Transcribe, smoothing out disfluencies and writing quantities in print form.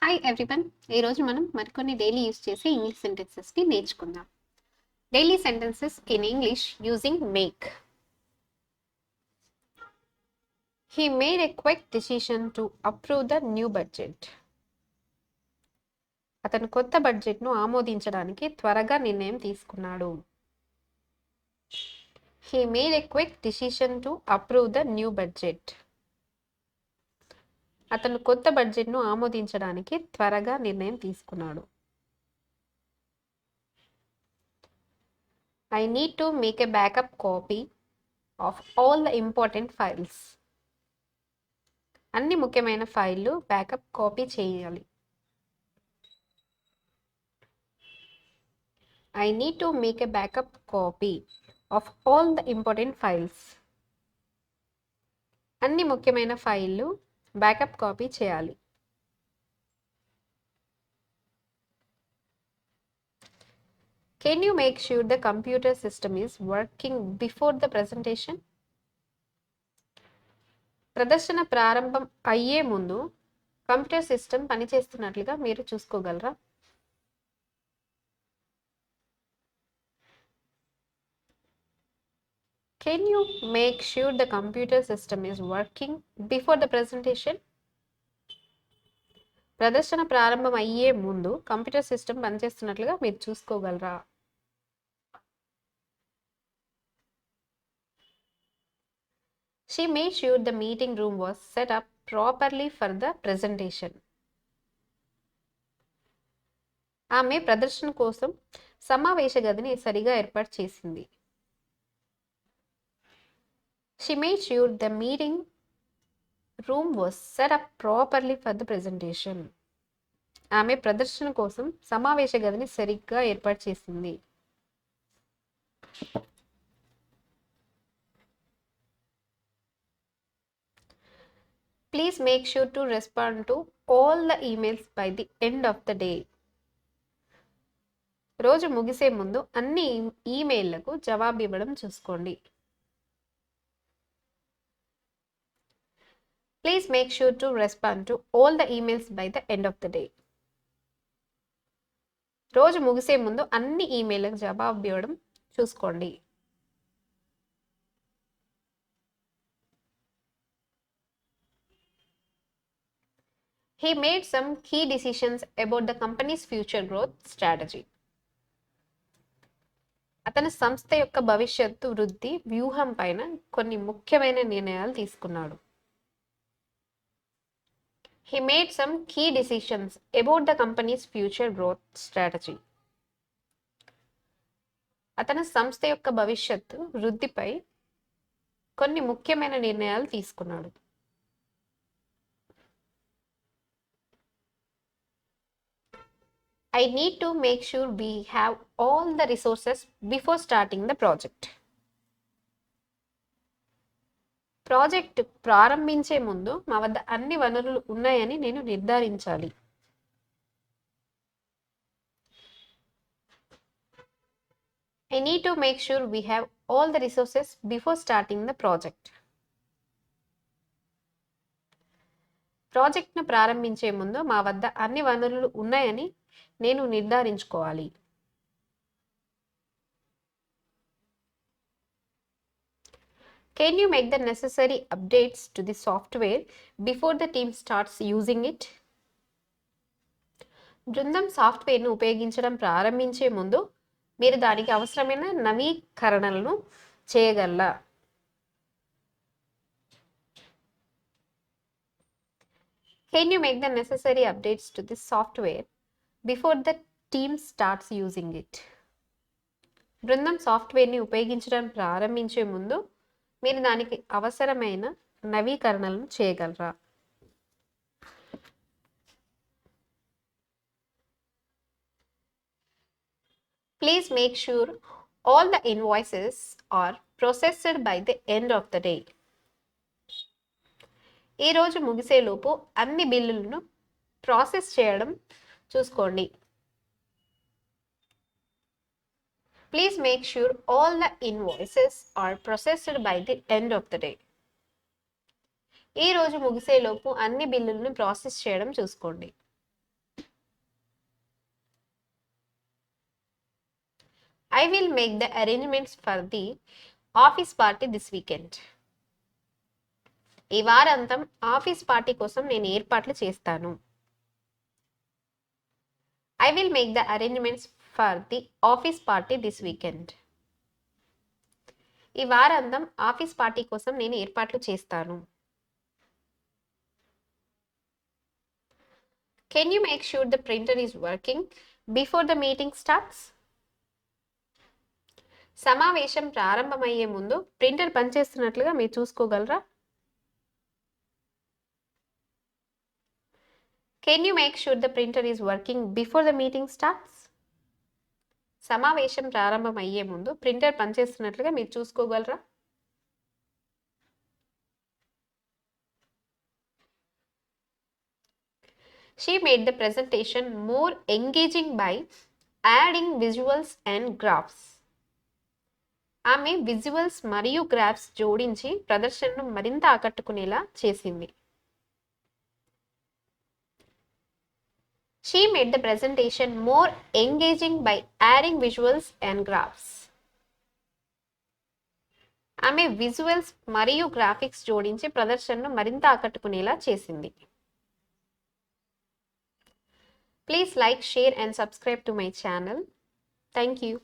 Hi everyone. ఈరోజు మనం మరికొన్ని డైలీ యూస్ చేసే ఇంగ్లీష్ సెంటెన్సెస్ని నేర్చుకుందాం. Daily sentences in English using make. He made a quick decision to approve the new budget. అతను కొత్త బడ్జెట్ను ఆమోదించడానికి త్వరగా నిర్ణయం తీసుకున్నాడు. He made a quick decision to approve the new budget. అతను కొత్త బడ్జెట్ను ఆమోదించడానికి త్వరగా నిర్ణయం తీసుకున్నాడు. I need to make a backup copy of all the important files. అన్ని ముఖ్యమైన ఫైళ్ళు బ్యాకప్ కాపీ చేయాలి. I need to make a backup copy of all the important files. అన్ని ముఖ్యమైన ఫైళ్ళు బ్యాకప్ కాపీ చేయాలి. Can you make sure the computer system is working before the presentation? ప్రదర్శన ప్రారంభం అయ్యే ముందు కంప్యూటర్ సిస్టమ్ పనిచేస్తున్నట్లుగా మీరు చూసుకోగలరా? Can you make sure the computer system is working before the presentation? ప్రదర్శన ప్రారంభం అయ్యే ముందు కంప్యూటర్ సిస్టమ్ పనిచేస్తున్నట్లుగా మీరు చూసుకోగలరా? She made sure the meeting room was set up properly for the presentation. ఆమె ప్రదర్శన కోసం సమావేశ గదిని సరిగా ఏర్పాటు చేసింది. She made sure the meeting room was set up properly for the presentation. ఆమె ప్రదర్శన కోసం సమావేశ గదిని సరిగ్గా ఏర్పాటు చేసింది. Please make sure to respond to all the emails by the end of the day. రోజు ముగిసే ముందు అన్ని ఈమెయిల్లకు జవాబు ఇవ్వడం చూసుకోండి. Please make sure to respond to all the emails by the end of the day. రోజు ముగిసే ముందు అన్ని ఈమెయిల్లకు జవాబు ఇవ్వడం చూసుకోండి. He made some key decisions about the company's future growth strategy. అతని సంస్థ యొక్క భవిష్యత్తు వృద్ధి వ్యూహం పైన కొన్ని ముఖ్యమైన నిర్ణయాలు తీసుకున్నాడు. He made some key decisions about the company's future growth strategy. అతని సంస్థ యొక్క భవిష్యత్తు వృద్ధిపై కొన్ని ముఖ్యమైన నిర్ణయాలు తీసుకున్నాడు. I need to make sure we have all the resources before starting the project. Project ప్రారంభించే ముందు మా వద్ద అన్ని వనరులు ఉన్నాయని నేను నిర్ధారించాలి. I need to make sure we have all the resources before starting the project. ప్రాజెక్ట్ను ప్రారంభించే ముందు మా వద్ద అన్ని వనరులు ఉన్నాయని నేను నిర్ధారించుకోవాలి. Can you make the necessary updates to the software before the team starts using it? బృందం సాఫ్ట్వేర్ను ఉపయోగించడం ప్రారంభించే ముందు మీరు దానికి అవసరమైన నవీకరణలను చేయగలరా? Can you make the necessary updates to the software before the team starts using it? బృందం సాఫ్ట్వేర్ని ఉపయోగించడం ప్రారంభించే ముందు మీరు దానికి అవసరమైన నవీకరణలను చేయగలరా? Please make sure all the invoices are processed by the end of the day. ఈ రోజు ముగిసేలోపు అన్ని బిల్లులను ప్రాసెస్ చేయడం చూసుకోండి. Please make sure all the invoices are processed by the end of the day. ఈ రోజు ముగిసేలోపు అన్ని బిల్లులను ప్రాసెస్ చేయడం చూసుకోండి. I will make the arrangements for the office party this weekend. ఈ వారాంతం ఆఫీస్ పార్టీ కోసం నేను ఏర్పాట్లు చేస్తాను. I will make the arrangements for the office party this weekend. ఈ వారాంతం ఆఫీస్ పార్టీ కోసం నేను ఏర్పాట్లు చేస్తాను. Can you make sure the printer is working before the meeting starts? సమావేశం ప్రారంభమయ్యే ముందు ప్రింటర్ పనిచేస్తున్నట్లుగా మీరు చూసుకోగలరా? Can you make sure the printer is working before the meeting starts? సమావేశం ప్రారంభమయ్యే ముందు ప్రింటర్ పనిచేస్తున్నట్లుగా మీరు చూసుకోగలరా? She made the presentation more engaging by adding visuals and graphs. ఆమె visuals మరియు గ్రాఫ్స్ జోడించి ప్రదర్శనను మరింత ఆకట్టుకునేలా చేసింది. She made the presentation more engaging by adding visuals and graphs. ఆమె విజువల్స్ మరియు గ్రాఫిక్స్ జోడించి ప్రదర్శనను మరింత ఆకట్టుకునేలా చేసింది. Please like, share and subscribe to my channel. Thank you.